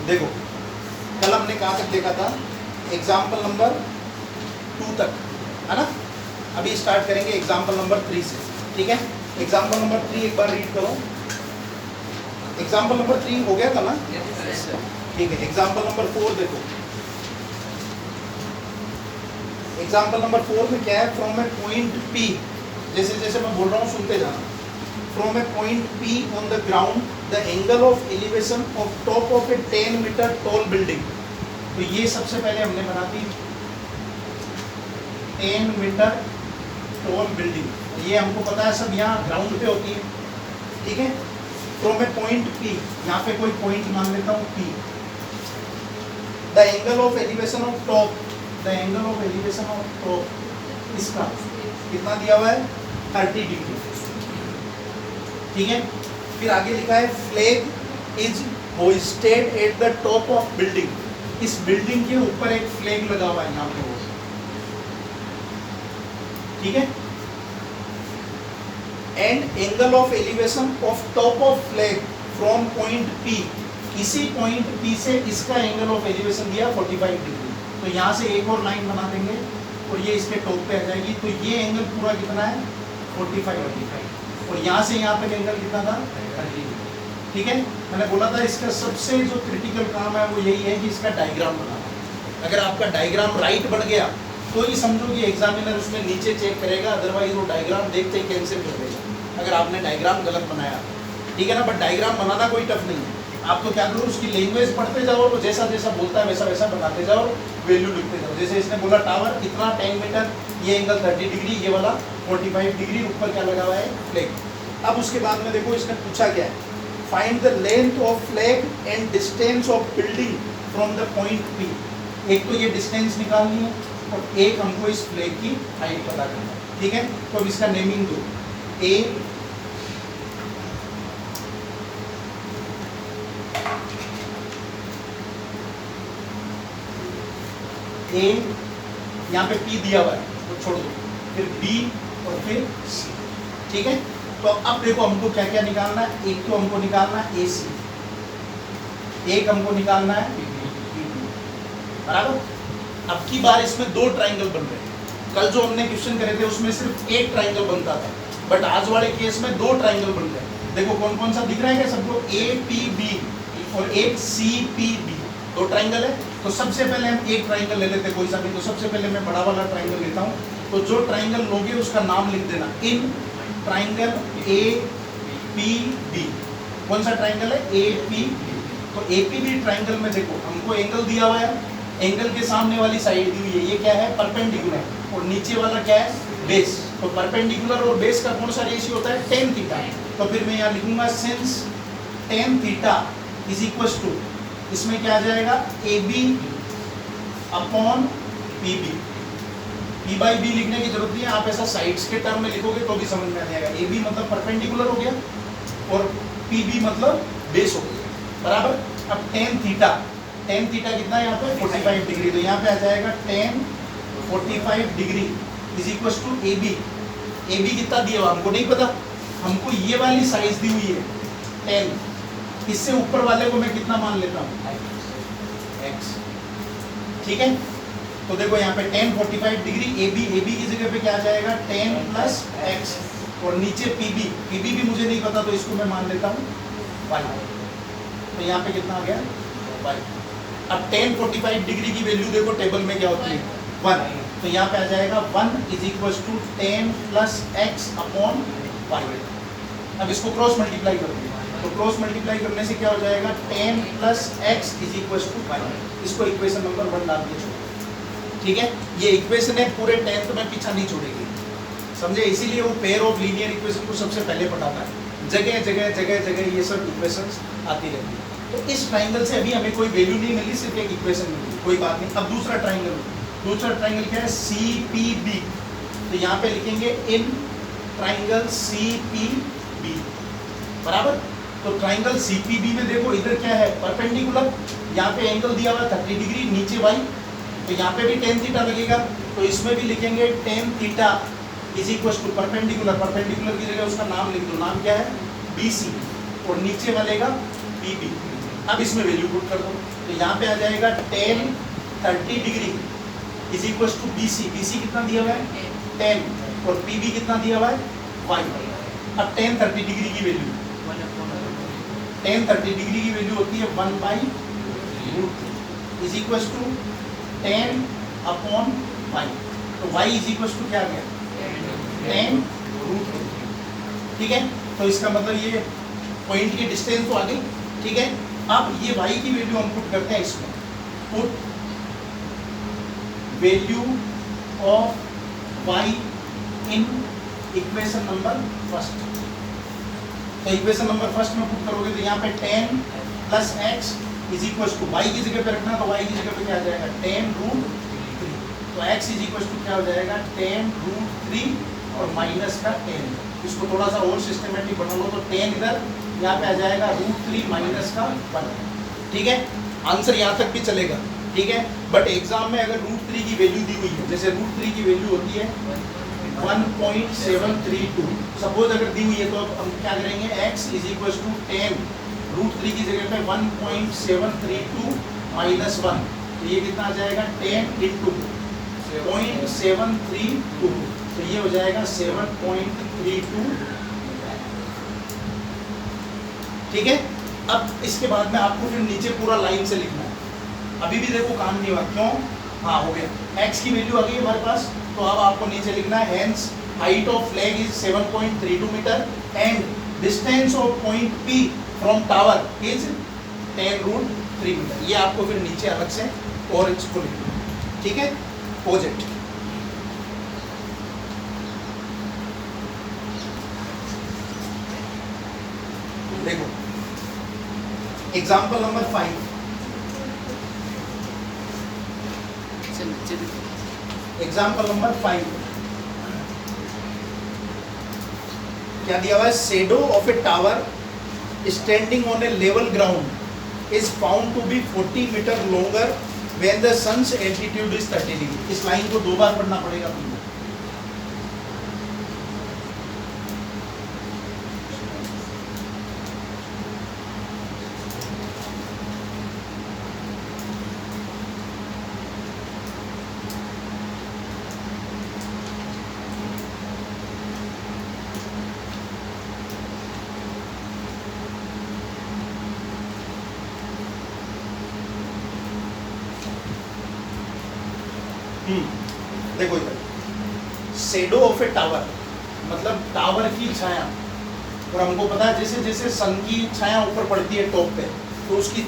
देखो कल हमने कहाँ तक देखा था, एग्जाम्पल नंबर 2 तक, है ना। अभी स्टार्ट करेंगे एग्जाम्पल नंबर 3 से, ठीक है। एग्जाम्पल नंबर 3 एक बार रीड करो। एग्जाम्पल नंबर 3 हो गया था ना, ठीक है। एग्जाम्पल नंबर 4 देखो। एग्जाम्पल नंबर 4 में क्या है, फ्रॉम ए पॉइंट P, जैसे जैसे मैं बोल रहा हूँ सुनते जाना। From a point P on the ground the angle of elevation of top of a 10 metre tall building. तो ये सबसे पहले हमने बना दी 10 मीटर टॉल बिल्डिंग। ये हमको पता है सब यहाँ ग्राउंड पे होती है, ठीक है। फ्रॉम ए पॉइंट P, यहाँ पे कोई पॉइंट मान लेता हूँ P। The angle of elevation of top, the angle of elevation of top इसका कितना दिया हुआ है, 30 डिग्री, ठीक है। फिर आगे लिखा है flag is hoisted at the top of building. इस बिल्डिंग के ऊपर एक फ्लैग लगा हुआ है यहाँ पे, ठीक है। And angle of elevation of top of flag from point P, इसी पॉइंट P से इसका एंगल ऑफ एलिवेशन दिया 45 डिग्री। तो यहाँ से एक और लाइन बना देंगे और ये इसके टॉप पे आ जाएगी। तो ये एंगल पूरा कितना है, 45, और यहाँ से यहाँ तक एंगल कितना था, 30, ठीक है। मैंने बोला था इसका सबसे जो क्रिटिकल काम है वो यही है कि इसका डायग्राम बनाना। अगर आपका डायग्राम राइट बन गया तो ही समझो कि एग्जामिनर उसमें नीचे चेक करेगा, अदरवाइज वो डायग्राम देखते ही कैंसिल कर देगा अगर आपने डायग्राम गलत बनाया, ठीक है ना। बट डायग्राम बनाना कोई टफ नहीं है, आप तो क्या करो उसकी लैंग्वेज पढ़ते जाओ, वो जैसा जैसा बोलता है वैसा वैसा बनाते जाओ, वैल्यू लिखते जाओ। जैसे इसने बोला टावर इतना 10 मीटर, ये एंगल 30 डिग्री, ये वाला 45 डिग्री, ऊपर क्या लगा हुआ है, फ्लैग। अब उसके बाद में देखो इसने पूछा क्या है, find the length of flag and distance of building from the point P। एक तो ये डिस्टेंस निकालनी है और एक हमको इस फ्लैग की हाइट पता करना है, ठीक है। तो अब इसका नेमिंग दो, A, यहाँ पे P दिया हुआ है तो छोड़ दो, फिर B और फिर C, ठीक है। तो अब देखो हमको क्या क्या निकालना है, एक तो हमको निकालना है AC, एक हमको निकालना है BB, बराबर। अब की बार इसमें 2 ट्राइंगल बन रहे हैं। कल जो हमने क्वेश्चन करे थे उसमें सिर्फ एक ट्राइंगल बनता था, बट आज वाले केस में 2 ट्राइंगल बन रहे हैं। देखो कौन कौन सा दिख रहा है क्या सबको, APB और एक CPB, 2 ट्राइंगल है। तो सबसे पहले हम एक ट्राइंगल ले लेते कोई सा भी। तो सबसे पहले मैं बड़ा वाला ट्राइंगल लेता हूँ। तो जो ट्राइंगल लोगे उसका नाम लिख देना, इन ट्राइंगल APB। कौन सा ट्राइंगल है, APB। तो APB ट्राइंगल में देखो हमको एंगल दिया हुआ है, एंगल के सामने वाली साइड दी हुई है, ये क्या है, परपेंडिकुलर, और नीचे वाला क्या है, बेस। तो परपेंडिकुलर और बेस का कौन सा रेशियो होता है, tan थीटा। तो फिर मैं यहाँ लिखूंगा since tan theta is equal to, इसमें क्या आ जाएगा, AB upon PB। P by B लिखने की जरूरत नहीं है, आप ऐसा साइड्स के टर्म में लिखोगे तो भी समझ में आ जाएगा। AB मतलब परपेंडिकुलर हो गया और PB मतलब बेस हो गया, बराबर। अब tan थीटा कितना है यहाँ पे, 45 डिग्री। तो यहाँ पे आ जाएगा tan 45 degree is equal to AB। AB कितना दिया हुआ हमको नहीं पता, हमको ये वाली साइज दी हुई है 10, इससे ऊपर वाले को मैं कितना मान लेता हूँ, x, ठीक है। तो देखो यहाँ पे tan 45 डिग्री AB की जगह पे क्या आ जाएगा, tan प्लस x, और नीचे PB भी मुझे नहीं पता तो इसको मैं मान लेता हूँ y। तो यहाँ पे कितना आ गया, y। अब tan 45 डिग्री की वैल्यू देखो टेबल में क्या होती है, 1। तो यहाँ पे आ जाएगा 1 is equal to tan plus x upon y। अब इसको क्रॉस मल्टीप्लाई कर दो, तो क्रॉस मल्टीप्लाई करने से क्या हो जाएगा, tan plus x is equal to y। इसको इक्वेशन नंबर 1 डाल के छोड़ो, ठीक है। ये इक्वेशन है पूरे 10th में पीछा नहीं छोड़ेगी, समझे। इसीलिए वो पेयर ऑफ लीनियर इक्वेशन को सबसे पहले पढ़ाता है, जगह जगह ये सब इक्वेशंस आती रहती है। तो इस ट्राइंगल से अभी हमें कोई वैल्यू नहीं मिली, सिर्फ एक इक्वेशन मिली, कोई बात नहीं। अब दूसरा ट्राइंगल क्या है, CPB। तो यहाँ पे लिखेंगे इन ट्राइंगल CPB, बराबर। तो ट्राइंगल CPB में देखो इधर क्या है, परपेंडिकुलर, यहाँ पे एंगल दिया हुआ 30 डिग्री, नीचे y। तो यहाँ पे भी tan थीटा लगेगा, तो इसमें भी लिखेंगे tan theta is equal to perpendicular की जगह उसका नाम लिख दो, नाम क्या है, BC, और नीचे वाले का PB। अब इसमें वैल्यू पुट कर दो, तो यहाँ पे आ जाएगा tan 30 degree is equal to BC। BC कितना दिया हुआ है 10 और PB कितना दिया हुआ है 5। अब tan 30 डिग्री की वैल्यू, tan 30 डिग्री की वैल्यू होती है 1/√3 इज इक्वल टू 10/5। तो y इज इक्वल टू क्या आ गया 10√3। ठीक है, तो इसका मतलब ये पॉइंट की डिस्टेंस तो आ गई। ठीक है, अब ये y की वैल्यू हम पुट करते हैं इसमें, put value of y in equation number first. तो इक्वेशन नंबर फर्स्ट में पुट करोगे तो यहाँ पे 10 plus x is equal to y की जगह पे रखना, तो y की जगह पे क्या आ जाएगा 10√3। तो x इज इक्वल टू क्या हो जाएगा 10√3 और माइनस का 10। इसको थोड़ा सा और सिस्टमेटिक बना लो, तो 10 इधर, यहाँ पे आ जाएगा √3 माइनस का 1। ठीक है, आंसर यहाँ तक भी चलेगा। ठीक है, बट एग्जाम में अगर √3 की वैल्यू दी हुई है, जैसे √3 की वैल्यू होती है 1.732, सपोज अगर दी हुई है तो अब हम क्या करेंगे x इज इक्वल टू 10 √3 की जगह पे 1.732 माइनस 1, तो ये कितना आ जाएगा 10 इंटू 0.732, तो ये हो जाएगा 7.32। ठीक है, अब इसके बाद में आपको फिर नीचे पूरा लाइन से लिखना है। अभी भी देखो काम नहीं हुआ, क्यों? हाँ हो गया, x की वैल्यू आ गई हमारे पास, तो अब आपको नीचे लिखना है hence height of flag is 7.32 metre and distance of point P from tower is 10√3 metre. ये आपको फिर नीचे अलग से और इसको लिखना है। ठीक है, प्रोजेक्ट देखो, एग्जाम्पल नंबर 5। एग्जाम्पल नंबर 5 क्या दिया हुआ है, shadow of a tower standing on a level ground is found to be 40 metre longer when the sun's altitude is 30 degree. इस लाइन को 2 बार पढ़ना पड़ेगा तुमको। देखो इधर, शेडो ऑफ ए टावर मतलब टावर की छाया, और हमको पता है जैसे जैसे सन की छाया ऊपर पड़ती है टॉप पे, तो उसकी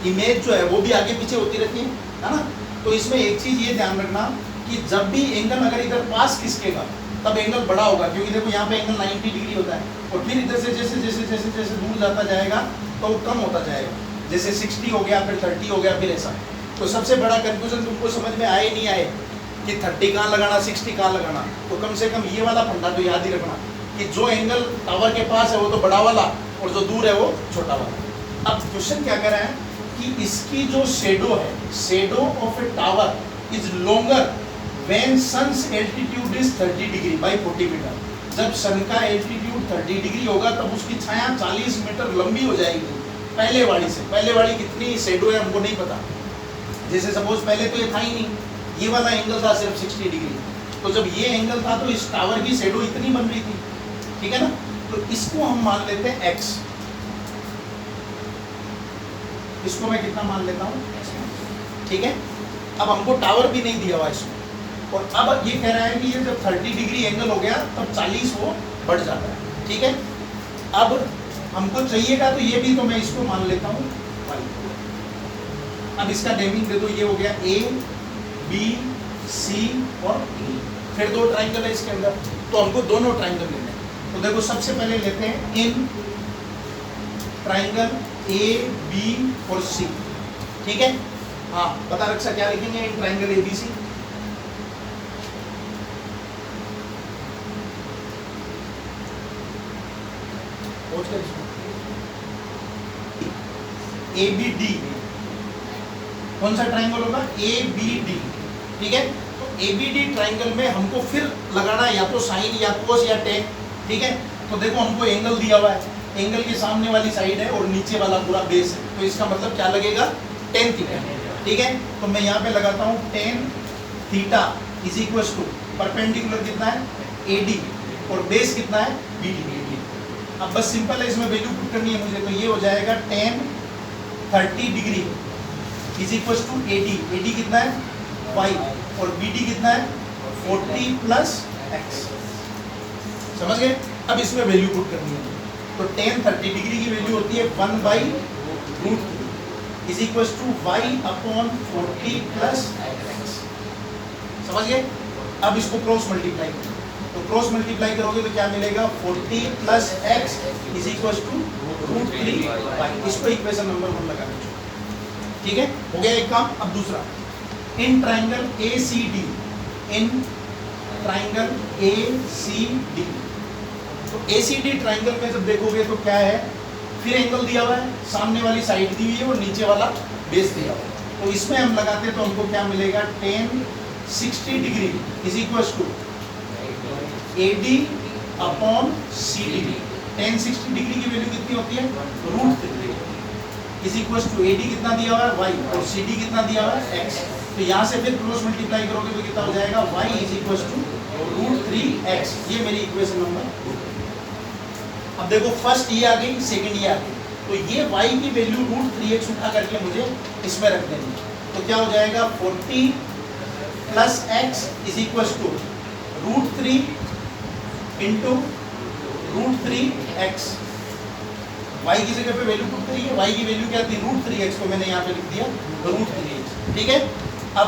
इमेज जो है वो भी आगे पीछे होती रहती है ना। तो इसमें एक चीज ये ध्यान रखना कि जब भी एंगल अगर इधर पास खिसकेगा तब एंगल बड़ा होगा, क्योंकि देखो यहाँ पे एंगल 90 डिग्री होता है, और फिर इधर से जैसे जैसे जैसे जैसे दूर जाता जाएगा तो वो कम होता जाएगा, जैसे 60 हो गया, फिर 30 हो गया, फिर ऐसा। तो सबसे बड़ा कंफ्यूजन तुमको समझ में आए नहीं आए कि 30 कहाँ लगाना, 60 कहाँ लगाना, तो कम से कम ये वाला फंडा तो याद ही रखना कि जो एंगल टावर के पास है वो तो बड़ा वाला, और जो दूर है वो छोटा वाला। अब क्वेश्चन क्या कह रहा है कि इसकी जो शेडो है, shadow of a tower is longer when sun's altitude is 30 degree by 40 metre. जब सन का एल्टीट्यूड 30 डिग्री होगा तब उसकी छाया 40 मीटर लंबी हो जाएगी पहले वाली से। पहले वाली कितनी शेडो है हमको नहीं पता, जैसे सपोज पहले तो ये था ही नहीं, ये वाला एंगल था सिर्फ 60 डिग्री, तो जब ये एंगल था तो इस टावर की शेडो इतनी बन रही थी। ठीक है ना, तो इसको हम मान लेते हैं x, इसको मैं कितना मान लेता हूँ। ठीक है, अब हमको टावर भी नहीं दिया हुआ इसमें, और अब ये कह रहा है कि ये जब 30 डिग्री एंगल हो गया तब 40 वो बढ़ जाता है। ठीक है, अब हमको चाहिएगा तो ये भी, तो मैं इसको मान लेता हूँ y। अब इसका नेमिंग दे दो, ये हो गया A B C और E, फिर 2 ट्राइंगल है इसके अंदर, तो हमको दोनों ट्राइंगल लेने हैं। तो देखो सबसे पहले लेते हैं इन ट्राइंगल A B और C। ठीक है, हाँ बता रक्षा क्या लिखेंगे in triangle A B C। A B D, कौन सा ट्राइंगल होगा A B D। ठीक है, तो A B D ट्राइंगल में हमको फिर लगाना या तो साइन या कोस या टेन। ठीक है, तो देखो हमको एंगल दिया हुआ है, एंगल के सामने वाली साइड है और नीचे वाला पूरा बेस है, तो इसका मतलब क्या लगेगा, टेन थीटा। ठीक है, तो मैं यहाँ पे लगाता हूँ tan theta is equal to perpendicular कितना है, AD, और बेस कितना है, BD। अब बस सिंपल है, इसमें वैल्यू पुट करनी है मुझे, तो ये हो जाएगा tan 30 degree is equal to AD कितना है, Y, और BD कितना है, 40 प्लस x। समझ गए? अब इसमें वैल्यू पुट करनी है, तो टेन 30 डिग्री की वैल्यू होती है 1/√3 is equal to y upon 40 plus x। समझ गए? अब इसको क्रॉस मल्टीप्लाई करो, तो क्रॉस मल्टीप्लाई करोगे तो क्या मिलेगा, 40 plus x is equal to √3y। इसको इक्वेशन नंबर 1 लगा दीजिए। ठीक है, हो गया एक काम। अब दूसरा, in triangle ACD, in triangle ACD, तो ACD ट्राइंगल में जब देखोगे तो क्या है, फिर एंगल दिया हुआ है, सामने वाली साइड दी हुई है और नीचे वाला बेस दिया हुआ है, तो इसमें हम लगाते हैं तो हमको क्या मिलेगा, tan 60 degree is equal to AD upon CD। Tan 60 degree की वैल्यू कितनी होती है, √3 इज इक्वल टू AD कितना दिया हुआ है, y, और CD कितना दिया हुआ है, x। तो यहाँ से फिर क्रॉस मल्टीप्लाई करोगे तो कितना हो जाएगा, y is equal to √3x। ये मेरी इक्वेशन नंबर। अब देखो, फर्स्ट ये आ गई, सेकंड ये आ गई, तो ये y की वैल्यू √3x उठा करके मुझे इसमें रख देनी है, तो क्या हो जाएगा, 40 plus x is equal to √3 into √3x। y की जगह पे वैल्यू पुट करिए, y की वैल्यू क्या थी, √3x, को मैंने यहाँ पे लिख दिया √3x। ठीक है, अब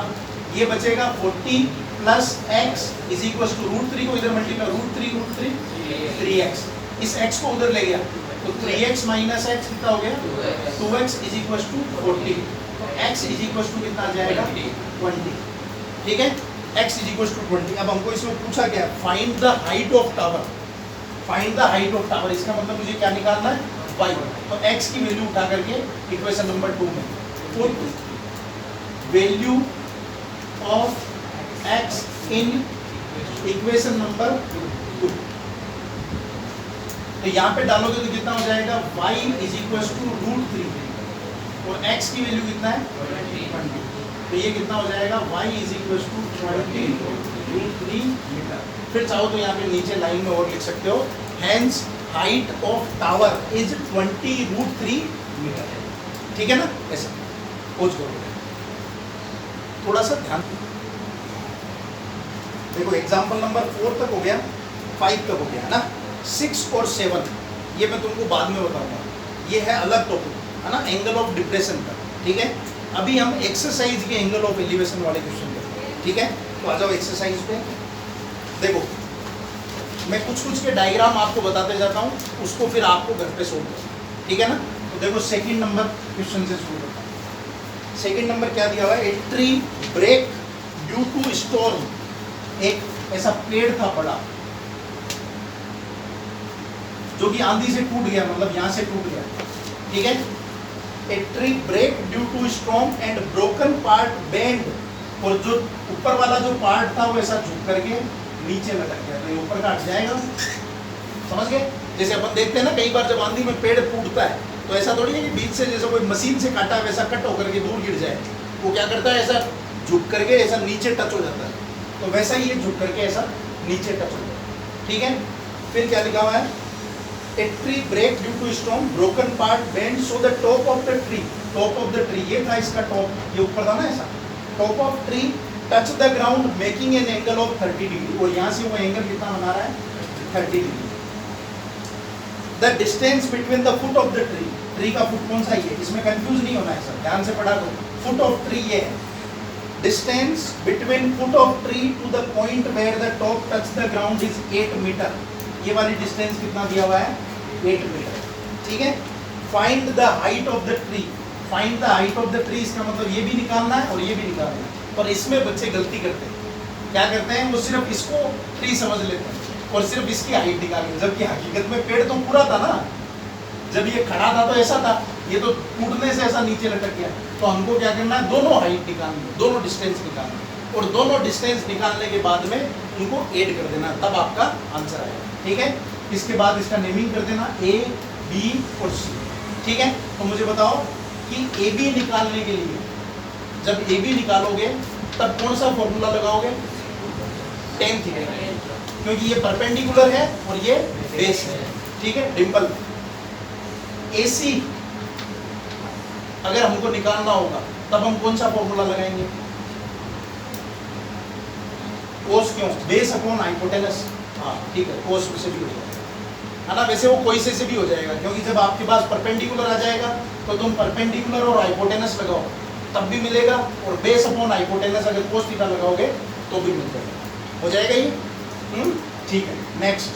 ये बचेगा 40 plus x is equal to √3 को इधर मल्टीप्लाई, √3 3x, इस x को उधर ले गया तो 3x माइनस x कितना हो गया, 2x इज इक्वल टू 40, तो x इज इक्वल टू कितना आ जाएगा, 20। ठीक है, x इज इक्वल टू 20। अब हमको इसमें पूछा क्या, find the height of tower. Find the height of tower, इसका मतलब मुझे क्या निकालना है, y, तो x की वैल्यू उठा करके इक्वेशन नंबर 2 में put value of x in equation number 2, तो यहाँ पे डालोगे तो कितना हो जाएगा, y इज इक्वल टू √3 और x की वैल्यू कितना है, 20, तो ये कितना हो जाएगा, y is equal to 20√3 metre. फिर चाहो तो यहाँ पे नीचे लाइन में और लिख सकते हो, hence height of tower is 20√3 metre. ठीक है ना, ऐसा खोज करो। थोड़ा सा ध्यान देखो, एग्जाम्पल नंबर 4 तक हो गया, 5 तक हो गया है ना, 6 और 7 ये मैं तुमको बाद में बताऊंगा, ये है अलग टॉपिक है ना, एंगल ऑफ डिप्रेशन का। ठीक है, अभी हम एक्सरसाइज के एंगल ऑफ एलिवेशन वाले क्वेश्चन करते हैं। ठीक है, तो आ जाओ एक्सरसाइज पे। देखो, मैं कुछ कुछ के डायग्राम आपको बताते जाता हूँ, उसको फिर आपको घर पे सोल्व करो। ठीक है ना, तो देखो सेकंड नंबर क्वेश्चन से शुरू करता हूँ। सेकंड नंबर क्या दिया हुआ है, a tree break due to storm. एक ऐसा पेड़ था बड़ा जो कि आंधी से टूट गया, मतलब यहाँ से टूट गया। ठीक है, a tree break due to storm and broken part bend, और जो ऊपर वाला जो पार्ट था वो ऐसा झुक करके नीचे लटक गया, तो ये ऊपर का हट जाएगा। समझ गए? जैसे अपन देखते हैं ना, कई बार जब आंधी में पेड़ टूटता है तो ऐसा थोड़ी है कि बीच से जैसे कोई मशीन से काटा वैसा कट होकर के दूर गिर जाए, वो क्या करता है, ऐसा झुक करके ऐसा नीचे टच हो जाता है, तो वैसा ही ये झुक करके ऐसा नीचे टच हो जाता है। ठीक है, फिर क्या लिखा हुआ है, a tree break due to storm broken part bend so the top of the tree, top of the tree ये था इसका टॉप, ये ऊपर था ना ऐसा, top of tree touch the ground making an angle of 30 degree, और यहाँ से वो एंगल कितना बना रहा है, 30 degree. The distance between the foot of the tree, tree का फुट कौन सा ही है, इसमें कंफ्यूज नहीं होना है सर, ध्यान से पढ़ा दो। फुट ऑफ ट्री ये है, distance between foot of tree to the point where the top touch the ground is 8 metre, ये वाली डिस्टेंस कितना दिया हुआ है, 8 मीटर। ठीक है, find the height of the tree, find the height of the tree, इसका मतलब ये भी निकालना है और ये भी निकालना है। और इसमें बच्चे गलती करते हैं, क्या करते हैं, वो सिर्फ इसको ट्री समझ लेते हैं और सिर्फ इसकी हाइट निकालेंगे, जबकि हकीकत में पेड़ तो पूरा था ना, जब ये खड़ा था तो ऐसा था, ये तो टूटने से ऐसा नीचे लटक गया। तो हमको क्या करना है, दोनों हाइट निकालनी है, दोनों डिस्टेंस निकालनी है, और दोनों डिस्टेंस निकालने के बाद में उनको ऐड कर देना, तब आपका आंसर आएगा। ठीक है, इसके बाद इसका नेमिंग कर देना, ए बी और सी। ठीक है, तो मुझे बताओ कि ए बी निकालने के लिए, जब ए बी निकालोगे तब कौन सा फॉर्मूला लगाओगे? टेन थीटा, क्योंकि ये परपेंडिकुलर है और ये बेस है। ठीक है, डिंपल। AC अगर हमको निकालना होगा तब हम कौन सा फॉर्मूला लगाएंगे? कोस, क्यों? Base upon hypotenuse. हाँ ठीक है, कोस से भी हो जाएगा, है ना? वैसे वो कोई से भी हो जाएगा, क्योंकि जब आपके पास परपेंडिकुलर आ जाएगा तो तुम परपेंडिकुलर और हाइपोटेनस लगाओ तब भी मिलेगा, और बेस अपॉन हाइपोटेनस अगर कोस थीटा लगाओगे तो भी मिल जाएगा। हो जाएगा ये? ठीक है, नेक्स्ट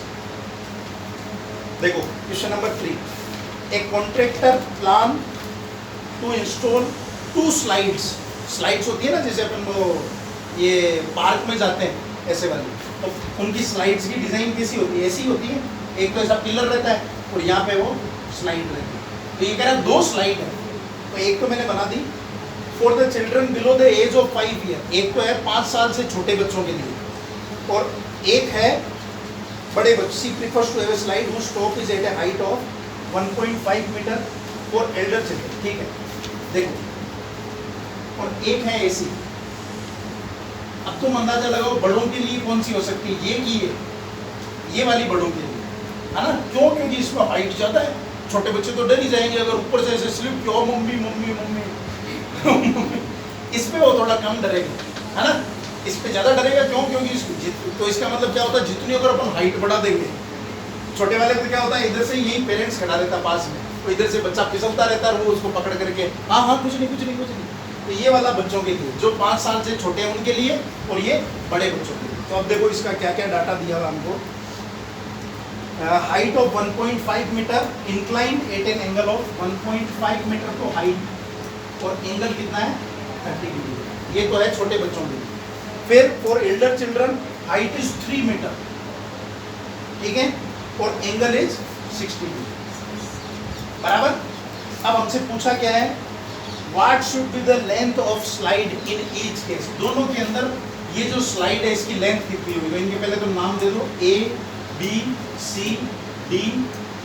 देखो question number 3। A contractor plan to install 2 slides. Slides होती है ना, जैसे अपन वो ये पार्क में जाते हैं ऐसे वाली, तो उनकी स्लाइड्स की डिजाइन कैसी होती है? ऐसी होती है, एक तो ऐसा पिलर रहता है और यहाँ पे वो स्लाइड रहती है। तो ये कह रहा है 2 स्लाइड है, तो एक तो मैंने बना दी for the children below the age of 5 year, एक तो है 5 साल से छोटे बच्चों के लिए, और एक है बड़े बच्चे। She prefers to have a slide whose top is at a height of 1.5 metre for elder children. ठीक है, देखो, और एक है AC। अब तुम अंदाजा लगाओ बड़ों के लिए कौन सी हो सकती है? ये की ये वाली बड़ों के लिए, है ना? क्यों? क्योंकि इसमें हाइट ज़्यादा है, छोटे बच्चे तो डर ही जाएंगे अगर ऊपर से ऐसे स्लिप, क्यों मम्मी मम्मी मम्मी इस पे वो थोड़ा कम डरेगा, है ना? इस पे ज़्यादा डरेगा, क्यों? क्योंकि तो इसका मतलब क्या होता है, जितनी अगर अपन हाइट बढ़ा देंगे, छोटे वाले पे क्या होता है, इधर से यही पेरेंट्स खड़ा रहता है पास में, तो इधर से बच्चा फिसलता रहता है, वो उसको पकड़ करके हाँ हाँ कुछ नहीं कुछ नहीं कुछ नहीं। तो ये वाला बच्चों के लिए, जो 5 साल से छोटे हैं उनके लिए, और ये बड़े बच्चों के लिए। तो अब देखो इसका क्या क्या डाटा दिया हुआ हमको। Height of 1.5 metre, incline at an angle of 1.5 metre तो हाइट, और एंगल कितना है? 30 डिग्री। ये तो है छोटे बच्चों के लिए। फिर for elder children height is 3 metre, ठीक है, और एंगल इज 60 डिग्री, बराबर। अब हमसे पूछा क्या है, what should be the length of slide in each case. दोनों के अंदर ये जो स्लाइड है इसकी लेंथ कितनी होगी? इनके पहले तो नाम दे दो, A, B, C, D,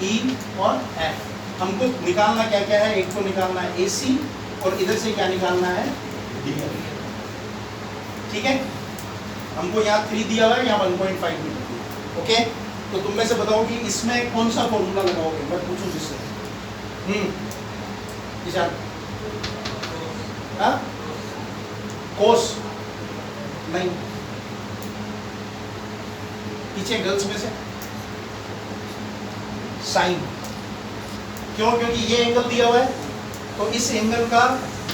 E और F। हमको निकालना क्या क्या है? एक तो निकालना है AC, और इधर से क्या निकालना है? D। ठीक है, हमको यहाँ 3 दिया हुआ है, यहाँ 1.5 मीटर। ओके, तो तुम में से बताओ कि इसमें कौन सा फॉर्मूला लगाओगे? मैं पूछूं जिससे कोस नहीं, पीछे गर्ल्स में से साइन। क्यों? क्योंकि ये एंगल दिया हुआ है, तो इस एंगल का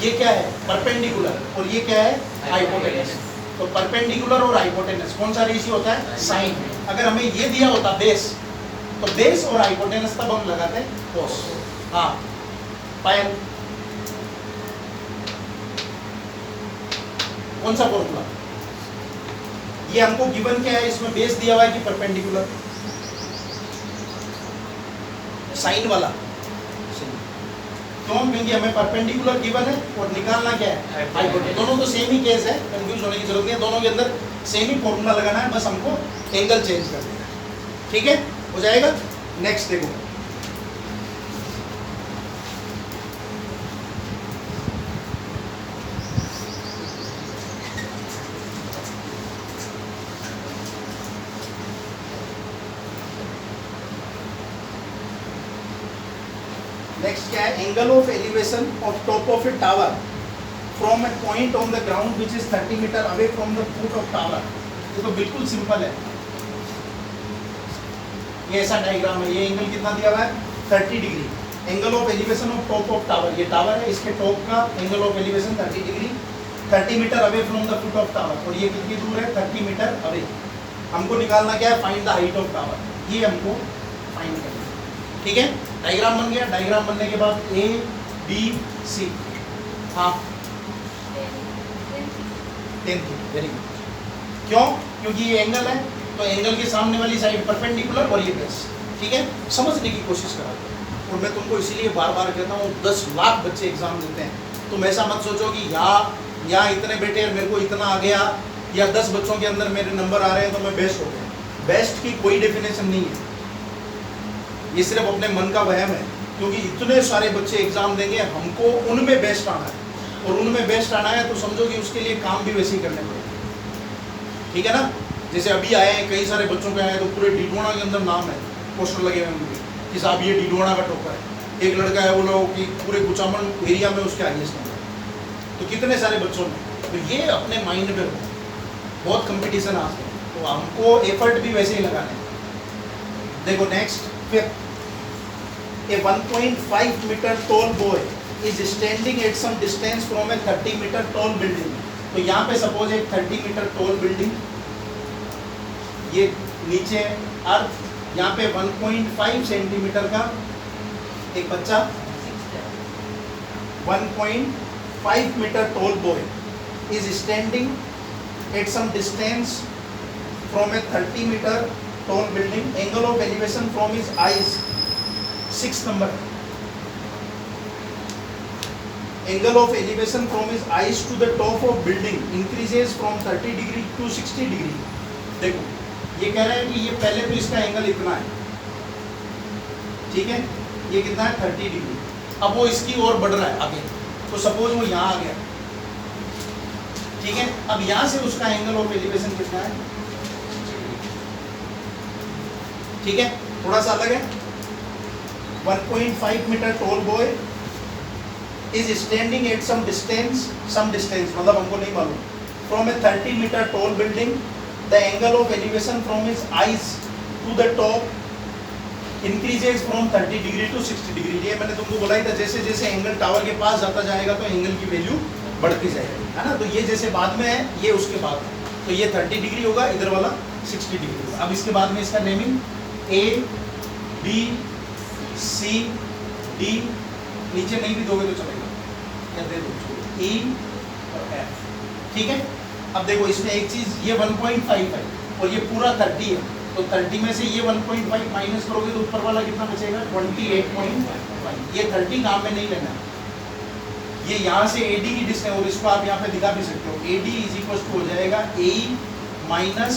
ये क्या है? परपेंडिकुलर, और ये क्या है? हाइपोटेनस। तो परपेंडिकुलर और हाइपोटेनस कौन सा रेशियो होता है? साइन। अगर हमें ये दिया होता बेस, तो बेस और हाइपोटेनस तब हम लगाते हैं कोस। हाँ पायल, कौन सा फॉर्मूला? ये हमको गिवन क्या है? इसमें बेस दिया हुआ है कि परपेंडिकुलर, साइन वाला। क्यों? क्योंकि हमें परपेंडिकुलर गिवन है और निकालना क्या है? हाइपोटेनस। दोनों तो सेम ही केस है, कंफ्यूज होने की जरूरत नहीं है, दोनों के अंदर सेम ही फॉर्मूला लगाना है, बस हमको एंगल चेंज कर देना है। ठीक है, हो जाएगा। नेक्स्ट देखो, नेक्स्ट क्या है? Angle of elevation of top of a tower from a point on the ground which is 30 metre away from the foot of tower. ये तो बिल्कुल सिंपल है, ये ऐसा डायग्राम है। ये एंगल कितना दिया हुआ है? 30 degree. Angle of elevation of top of tower, ये टावर है, इसके टॉप का angle of elevation 30 degree, 30 metre away from the foot of tower. और ये कितनी दूर है? 30 मीटर अवे। हमको निकालना क्या है? Find the height of tower. ये हमको फाइंड करना है। ठीक है, डायग्राम बन गया। डायग्राम बनने के बाद A, B, C, हाँ 10 थी, वेरी गुड। क्यों? क्योंकि ये एंगल है, तो एंगल के सामने वाली साइड परपेंडिकुलर और ये बेस। ठीक है, समझने की कोशिश करा। और मैं तुमको इसीलिए बार बार कहता हूँ, 10 लाख बच्चे एग्जाम देते हैं। तुम ऐसा मत सोचो कि यहाँ इतने बेटे मेरे को इतना आ गया, या 10 बच्चों के अंदर मेरे नंबर आ रहे हैं तो मैं बेस्ट हो गया। बेस्ट की कोई डेफिनेशन नहीं है। ये सिर्फ अपने मन का वहम है, क्योंकि इतने सारे बच्चे एग्जाम देंगे, हमको उनमें बेस्ट आना है, और उनमें बेस्ट आना है तो समझो कि उसके लिए काम भी वैसे ही करने पड़ेंगे, ठीक है ना। जैसे अभी आए हैं कई सारे बच्चों के आए तो पूरे डीडवाना के अंदर नाम है, पोस्टर लगे हुए उनके कि साहब ये डीडवाना का टॉपर है। एक लड़का है वो लोग कि पूरे कुचामन एरिया में उसके हाईएस्ट नंबर, तो कितने सारे बच्चों में, तो ये अपने माइंड में हो, बहुत कंपटीशन आज है, तो हमको एफर्ट भी वैसे ही लगाने। देखो next, fifth, a 1.5 meter tall boy is standing at some distance from a 30 meter tall building। तो यहाँ पे सपोज एक 30 meter tall building, ये नीचे अर्थ, यहाँ पे 1.5 सेंटीमीटर का एक बच्चा, 1.5 meter tall boy is standing at some distance from a 30 meter tall building, angle of elevation from his eyes, 6 number, angle of elevation from his eyes to the top of building increases from 30 degree to 60 degree। देखो ये कह रहा है कि ये पहले तो इसका एंगल इतना है, ठीक है, ये कितना है 30 डिग्री, अब वो इसकी ओर बढ़ रहा है आगे, तो सपोज वो यहाँ आ गया, ठीक है, अब यहाँ से उसका एंगल ऑफ एलिवेशन कितना है, ठीक है, थोड़ा सा अलग है। 1.5 meter tall boy is standing at some distance मतलब हमको नहीं मालूम, from a 30 meter tall building, the angle of elevation from his eyes to the top increases from 30 degree to 60 degree। ये मैंने तुमको बोला ही था, जैसे जैसे एंगल टावर के पास जाता जाएगा तो एंगल की वैल्यू बढ़ती जाएगी, है ना। तो ये जैसे बाद में है, ये उसके बाद है, तो ये 30 डिग्री होगा, इधर वाला 60 डिग्री होगा। अब इसके बाद में इसका naming A B C D, नीचे नहीं भी दोगे तो चलेगा, या दे दो E और F, ठीक है। अब देखो इसमें एक चीज, ये 1.5 है और ये पूरा 30 है, तो 30 में से ये 1.5 माइनस करोगे तो ऊपर वाला कितना बचेगा 28.5। ये 30 काम में नहीं लेना, ये यहाँ से AD की डिस्टेंस, और इसको आप यहाँ पे दिखा भी सकते हो, AD इज इक्वल टू हो जाएगा AE माइनस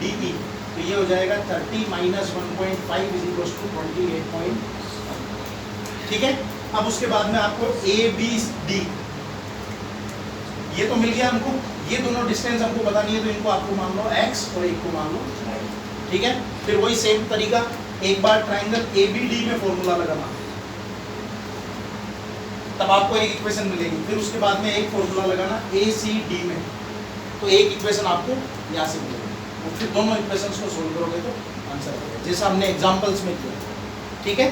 DE, तो ये हो जाएगा 30 माइनस 1.5 इज इक्वल टू 28.5, ठीक है। अब उसके बाद में आपको ABD, ये तो मिल गया हमको, ये दोनों डिस्टेंस हमको पता नहीं है, तो इनको आपको मान लो x और एक को मान लो, ठीक है। फिर वही सेम तरीका, एक बार ट्राइंगल ABD में फॉर्मूला लगाना, तब आपको एक इक्वेशन मिलेगी, फिर उसके बाद में एक फॉर्मूला लगाना ACD में, तो एक इक्वेशन आपको यहाँ से मिलेगी, और फिर दोनों इक्वेशंस को सोल्व करोगे तो आंसर आएगा, जैसा हमने एग्जांपल्स में किया, ठीक है।